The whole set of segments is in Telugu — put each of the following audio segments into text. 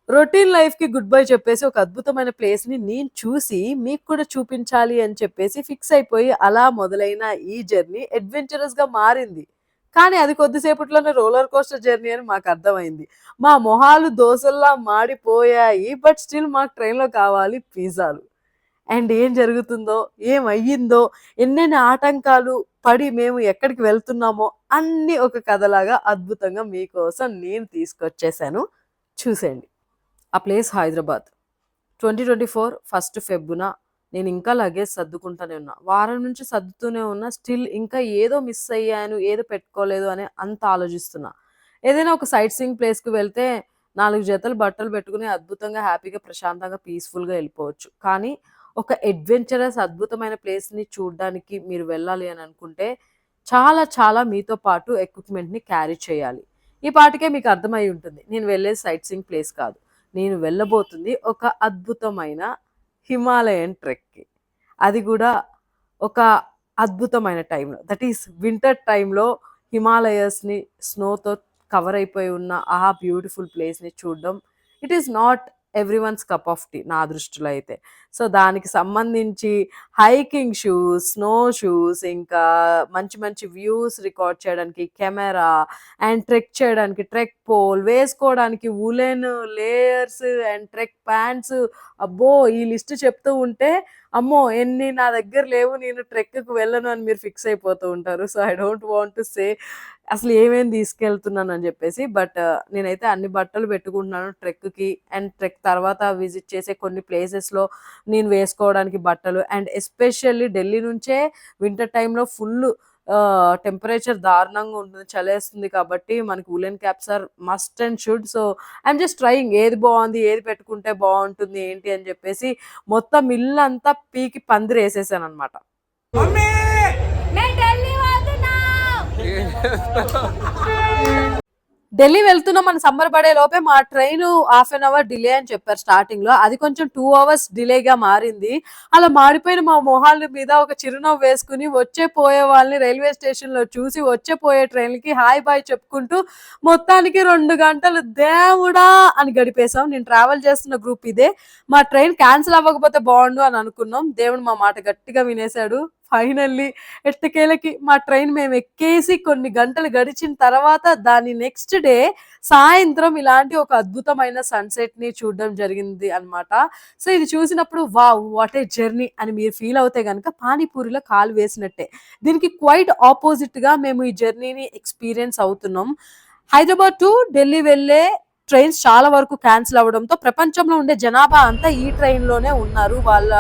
రొటీన్ లైఫ్‌కి గుడ్ బై చెప్పేసి ఒక అద్భుతమైన ప్లేస్‌ని నేను చూసి మీకు కూడా చూపించాలి అని చెప్పేసి ఫిక్స్ అయిపోయి అలా మొదలైన ఈ జర్నీ అడ్వెంచరస్‌గా మారింది. కానీ అది కొద్దిసేపట్లోనే రోలర్ కోస్టర్ జర్నీ అని మాకర్థమైంది. మా మొహాలు దోసల్లా మాడిపోయాయి. బట్ స్టిల్ మాకు ట్రైన్‌లో కావాలి పిజ్జాలు. అండ్ ఏం జరుగుతుందో, ఏమయ్యిందో, ఎన్నెన్ని ఆటంకాలు పడి మేము ఎక్కడికి వెళ్తున్నామో అన్నీ ఒక కథలాగా అద్భుతంగా మీకోసం నేను తీసుకొచ్చేసాను. చూసేయండి. ఆ ప్లేస్ హైదరాబాద్. 2024 ఫస్ట్ ఫెబ్బున నేనింకా లగేజ్ సర్దుకుంటానే ఉన్నా. వారం నుంచి సర్దుతూనే ఉన్నా. స్టిల్ ఇంకా ఏదో మిస్ అయ్యాను, ఏదో పెట్టుకోలేదు అని అంత ఆలోచిస్తున్నా. ఏదైనా ఒక సైట్ సీయింగ్ ప్లేస్‌కి వెళ్తే 4 జతలు బట్టలు పెట్టుకొని అద్భుతంగా, హ్యాపీగా, ప్రశాంతంగా, పీస్‌ఫుల్‌గా ఎళ్ళిపోవచ్చు. కానీ ఒక అడ్వెంచరస్ అద్భుతమైన ప్లేస్‌ని చూడ్డానికి మీరు వెళ్ళాలి అని అనుకుంటే చాలా చాలా మీతో పాటు ఎక్విప్‌మెంట్‌ని క్యారీ చేయాలి. ఈ పాటికే మీకు అర్థమై ఉంటుంది. నేను వెళ్ళేది సైట్ సీయింగ్ ప్లేస్ కాదు. నేను వెళ్ళబోతుంది ఒక అద్భుతమైన హిమాలయన్ ట్రెక్‌కి. అది గూడా ఒక అద్భుతమైన టైంలో. దట్ ఈస్ వింటర్ టైంలో హిమాలయస్‌ని స్నోతో కవర్ అయిపోయి ఉన్న ఆ బ్యూటిఫుల్ ప్లేస్‌ని చూడడం it is not everyone's cup of tea నా దృష్టిలో అయితే. సో, దానికి సంబంధించి హైకింగ్ షూస్, స్నో షూస్, ఇంకా మంచి మంచి వ్యూస్ రికార్డ్ చేయడానికి కెమెరా అండ్ ట్రెక్ చేయడానికి ట్రెక్ పోల్, వేసుకోవడానికి woollen layers and trek pants. అబ్బో! ఈ లిస్ట్ చెప్తూ ఉంటే అమ్మో! ఎన్ని నా దగ్గర లేవు, నేను ట్రెక్‌కి వెళ్ళను అని మీరు ఫిక్స్ అయిపోతూ ఉంటారు. So, I don't want to say అసలు ఏమేమి తీసుకెళ్తున్నానని జెప్పేసి. బట్ నేనైతే అన్ని బట్టలు పెట్టుకుంటున్నాను ట్రెక్‌కి. అండ్ ట్రెక్ తర్వాత విజిట్ చేసే కొన్ని ప్లేసెస్‌లో నేను వేసుకోవడానికి బట్టలు అండ్ ఎస్పెషల్లీ ఢిల్లీ నుంచే వింటర్ టైమ్‌లో ఫుల్లు టెంపరేచర్ దారుణంగా ఉంటుంది. చలేస్తుంది కాబట్టి మనకి woollen caps are must and should. So, I'm just trying ఏది బావుంది, ఏది పెట్టుకుంటే బావుంటుంది, ఏంటి అని చెప్పేసి మొత్తం ఇల్లంతా పీకి పందిరేసేసాననమాట. మమ్మీ! నేను ఢిల్లీ పోతున్నా! ఢిల్లీ వెళ్తున్నామని సంబరపడే లోపే మా train half an hour delay అని చెప్పారు స్టార్టింగ్‌లో. అది కొంచెం 2 అవర్స్ డిలేగా మారింది. అలా మారిపోయిన మా మొహాల మీద ఒక చిరునవ్వు వేసుకొని వచ్చే పోయే వాళ్ళని రైల్వే స్టేషన్‌లో చూసి వచ్చే పోయే ట్రైన్‌లకి హాయ్ బాయ్ చెప్పుకుంటూ మొత్తానికి 2 గంటలు దేవుడా అని గడిపేసాం. నేను ట్రావెల్ చేస్తున్న గ్రూప్ ఇదే. మా ట్రైన్ క్యాన్సిల్ అవ్వకపోతే బావుండు అని అనుకున్నాం. దేవుడు మా మాట గట్టిగా వినేసాడు. ఫైనల్లీ ఎట్టకేలకి మా ట్రైన్ మేము ఎక్కేసి కొన్ని గంటలు గడిచిన తర్వాత దాని నెక్స్ట్ డే సాయంత్రం ఇలాంటి ఒక అద్భుతమైన సన్‌సెట్‌ని చూడడం జరిగింది అన్నమాట. సో, ఇది చూసినప్పుడు వావ్! వాట్ ఏ జర్నీ అని మీరు ఫీల్ అవుతే గనక పానీపూరిలో కాలు వేసినట్టే. దీనికి క్వైట్ ఆపోజిట్‌గా మేము ఈ జర్నీని ఎక్స్‌పీరియన్స్ అవుతున్నాం. హైదరాబాద్ టు ఢిల్లీ వెళ్ళే ట్రైన్స్ చాలా వరకు క్యాన్సిల్ అవ్వడంతో ప్రపంచంలో ఉండే జనాభా అంతా ఈ ట్రైన్‌లోనే ఉన్నారు. వాళ్ళ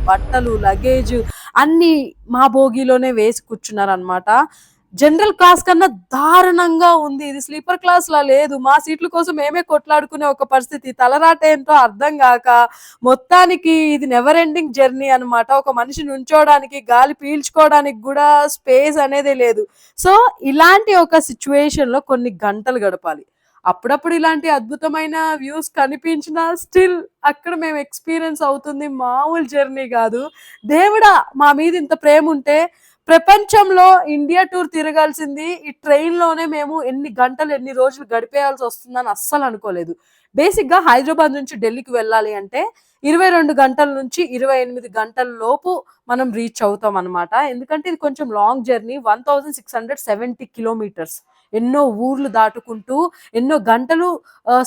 బట్టలు, లగేజ్ అన్నీ మా బోగీలోనే వేసి కూర్చున్నారనమాట. జనరల్ క్లాస్ కన్నా దారుణంగా ఉంది. ఇది స్లీపర్ క్లాస్‌లా లేదు. మా సీట్ల కోసం మేమే కొట్లాడుకునే ఒక పరిస్థితి. తలరాత ఏంటో అర్థం గాక మొత్తానికి ఇది నెవర్ ఎండింగ్ జర్నీ అనమాట. ఒక మనిషి నుంచోడానికి, గాలి పీల్చుకోవడానికి గూడా స్పేస్ అనేదే లేదు. సో, ఇలాంటి ఒక సిట్యుయేషన్‌లో కొన్ని గంటలు గడపాలి. అప్పుడప్పుడు ఇలాంటి అద్భుతమైన వ్యూస్ కనిపించినా స్టిల్ అక్కడ మేము ఎక్స్‌పీరియన్స్ అవుతుంది మామూలు జర్నీ గాదు. దేవుడా! మా మీద ఇంత ప్రేముంటే ప్రపంచంలో ఇండియా టూర్ తిరగాల్సింది ఈ ట్రైన్‌లోనే మేము ఎన్ని గంటలు, ఎన్ని రోజులు గడిపేయాల్సొస్తుందని అస్సలనుకోలేదు. బేసిక్‌గా హైదరాబాద్ నుంచి ఢిల్లీకి వెళ్ళాలి అంటే 22 గంటల నుంచి 28 గంటల లోపు మనం రీచ్ అవుతామనమాట. ఎందుకంటే ఇది కొంచెం లాంగ్ జర్నీ 1670 కిలోమీటర్స్. ఎన్నో ఊర్లు దాటుకుంటూ, ఎన్నో గంటలు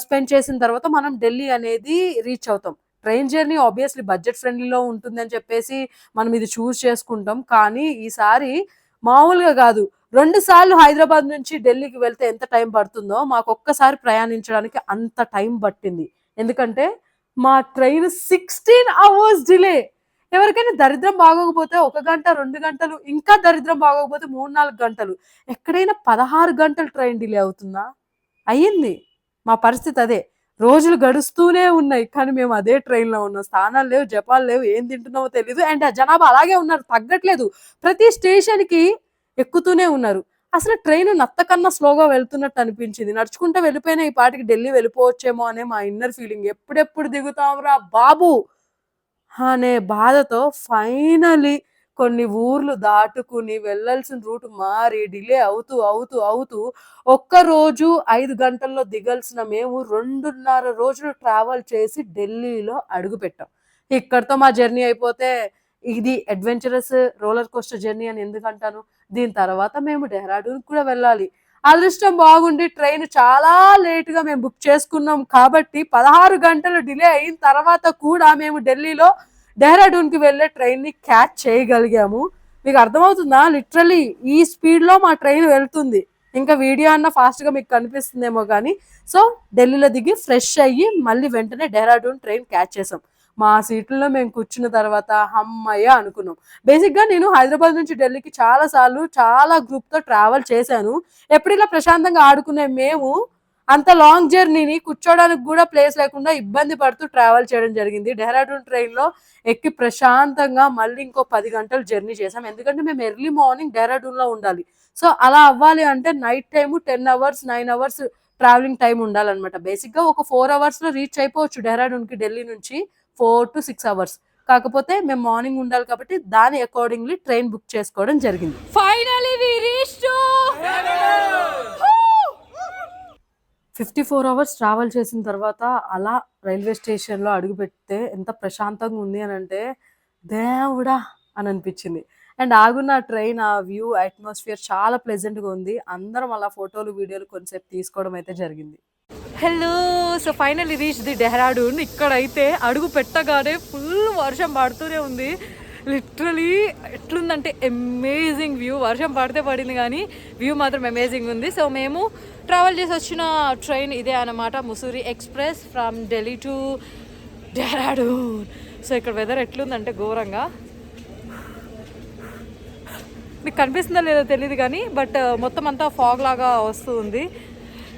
స్పెండ్ చేసిన తర్వాత మనం ఢిల్లీ అనేది రీచ్ అవుతాం. ట్రైన్ జర్నీ ఆబ్వియస్‌లీ బడ్జెట్ ఫ్రెండ్లీలో ఉంటుందని చెప్పేసి మనం ఇది చూజ్ చేసుకుంటాం. కానీ ఈసారి మామూలుగా గాదు. 2 సార్లు హైదరాబాద్ నుంచి ఢిల్లీకి వెళ్తే ఎంత టైం పడుతుందో, మాకొక్కసారి ప్రయాణించడానికి అంత టైం పట్టింది. ఎందుకంటే మా ట్రైన్ 16 అవర్స్ డిలే. ఎవరికైనా దరిద్రం బాగోకపోతే 1 గంట, 2 గంటలు, ఇంకా దరిద్రం బాగోకపోతే 3, 4 గంటలు. ఎక్కడైనా 16 గంటలు ట్రైన్ డిలే అవుతుందా? అయ్యింది. మా పరిస్థితి అదే. రోజులు గడుస్తూనే ఉన్నాయి. కానీ మేము అదే ట్రైన్‌లో ఉన్నాం. స్థానాలు లేవు, జపాలు లేవు, ఏం తింటున్నామో తెలీదు. అండ్ ఆ జనాభా అలాగే ఉన్నారు, తగ్గట్లేదు. ప్రతి స్టేషన్‌కి ఎక్కుతూనే ఉన్నారు. అసలు ట్రైన్ నత్త కన్నా స్లోగా వెళ్తున్నట్టు అనిపించింది. నడుచుకుంటూ వెళ్ళిపోయినా ఈ పాటికి ఢిల్లీ వెళ్ళిపోవచ్చేమో అనే మా ఇన్నర్ ఫీలింగ్. ఎప్పుడెప్పుడు దిగుతాంరా బాబు! అనే బాధతో ఫైనల్లీ కొన్ని ఊర్లు దాటుకుని వెళ్ళాల్సిన రూట్ మారి డిలే అవుతూ అవుతూ అవుతూ ఒక్కరోజు 5 గంటల్లో దిగాల్సిన మేము 2.5 రోజులు ట్రావెల్ చేసి ఢిల్లీలో అడుగుపెట్టాం. ఇక్కడితో మా జర్నీ అయిపోతే ఇది అడ్వెంచరస్ రోలర్ కోస్టర్ జర్నీ అని ఎందుకంటాను. దీని తర్వాత మేము డెహ్రాడూన్ కూడా వెళ్ళాలి. అదృష్టం బాగుండి ట్రైన్ చాలా లేట్‌గా మేము బుక్ చేసుకున్నాం కాబట్టి 16 గంటలు డిలే అయిన తర్వాత కూడా మేము ఢిల్లీలో డెహ్రాడూన్‌కి వెళ్ళే ట్రైన్‌ని క్యాచ్ చేయగలిగాము. మీకు అర్థమవుతుందా? లిటరల్లీ ఈ స్పీడ్‌లో మా ట్రైన్ వెళ్తుంది. ఇంకా వీడియో అన్నా ఫాస్ట్‌గా మీకు కనిపిస్తుందేమో గానీ, సో ఢిల్లీలో దిగి ఫ్రెష్ అయ్యి మళ్ళీ వెంటనే డెహ్రాడూన్ ట్రైన్ క్యాచ్ చేసాం. మా సీట్లలో మేము కూర్చున్న తర్వాత హమ్మయ్య అనుకున్నాం. బేసిక్‌గా నేను హైదరాబాద్ నుంచి ఢిల్లీకి చాలా సార్లు చాలా గ్రూప్‌తో ట్రావెల్ చేశాను. ఎప్పుడు ఇలా ప్రశాంతంగా ఆడుకునే మేము అంత లాంగ్ జర్నీని కూర్చోడానికి కూడా ప్లేస్ లేకుండా ఇబ్బంది పడుతూ ట్రావెల్ చేయడం జరిగింది. డెహ్రాడూన్ ట్రైన్‌లో ఎక్కి ప్రశాంతంగా మళ్ళీ ఇంకో 10 గంటలు జర్నీ చేసాం. ఎందుకంటే మేము ఎర్లీ మార్నింగ్ డెహ్రాడూన్‌లో ఉండాలి. సో అలా అవ్వాలి అంటే night time 10 hours, 9 hours travelling time ఉండాలన్నమాట. బేసిక్‌గా ఒక 4 అవర్స్‌లో రీచ్ అయిపోవచ్చు డెహ్రాడూన్‌కి ఢిల్లీ నుంచి. 4-6 అవర్స్. కాకపోతే మేము మార్నింగ్ ఉండాలి కాబట్టి దాని అకార్డింగ్‌లీ ట్రైన్ బుక్ చేసుకోవడం జరిగింది. Finally we reached 54 hours travel చేసిన తర్వాత అలా రైల్వే స్టేషన్‌లో అడుగుపెడితే ఎంత ప్రశాంతంగా ఉంది అనంటే, దేవుడా! అని అనిపించింది. అండ్ ఆగున్న ట్రైన్ ఆ వ్యూ, అట్మాస్ఫియర్ చాలా ప్లెజెంట్‌గా ఉంది. అందరం అలా ఫోటోలు, వీడియోలు కొంతసేపు తీసుకోవడం అయితే జరిగింది. Hello! So finally reach the Dehradun. ఇక్కడైతే అడుగు పెట్టగానే ఫుల్ వర్షం పడుతూనే ఉంది. లిటరలీ ఎట్లుందంటే అమేజింగ్ వ్యూ. వర్షం పడితే పడింది కానీ వ్యూ మాత్రం అమేజింగ్ ఉంది. సో మేము ట్రావెల్ చేసి వచ్చిన ట్రైన్ ఇదే అనమాట, Mussoorie express from Delhi to Dehradun. So ఇక్కడ వెదర్ ఎట్లుందంటే ఘోరంగా. మీకు కనిపిస్తుందో లేదో తెలియదు కానీ బట్ మొత్తం అంతా ఫాగ్ లాగా వస్తూ ఉంది.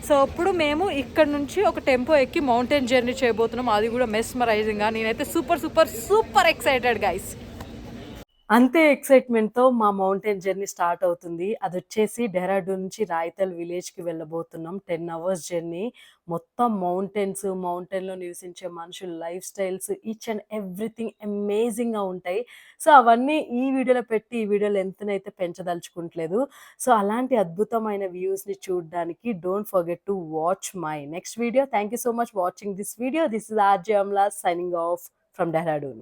సో ఇప్పుడు మేము ఇక్కడ నుంచి ఒక టెంపో ఎక్కి మౌంటైన్ జర్నీ చేయబోతున్నాం. అది కూడా మెస్మరైజింగ్గా. నేనైతే super super super excited guys. అంతే ఎక్సైట్మెంట్‌తో మా మౌంటైన్ జర్నీ స్టార్ట్ అవుతుంది. అదొచ్చేసి డెహ్రాడూన్ నుంచి రాయితల్ విలేజ్‌కి వెళ్ళబోతున్నాం. 10 అవర్స్ జర్నీ. మొత్తం మౌంటైన్స్, మౌంటైన్‌లో నివసించే మనుషుల life styles each and everything అమేజింగ్‌గా ఉంటాయి. సో అవన్నీ ఈ వీడియోలో పెట్టి ఈ వీడియో లెంగ్త్‌నైతే పెంచదలుచుకోవట్లేదు. సో అలాంటి అద్భుతమైన వ్యూస్‌ని చూడడానికి don't forget to watch my next video. Thank you so much watching this video. This is RJ Amala signing off from Dehradun.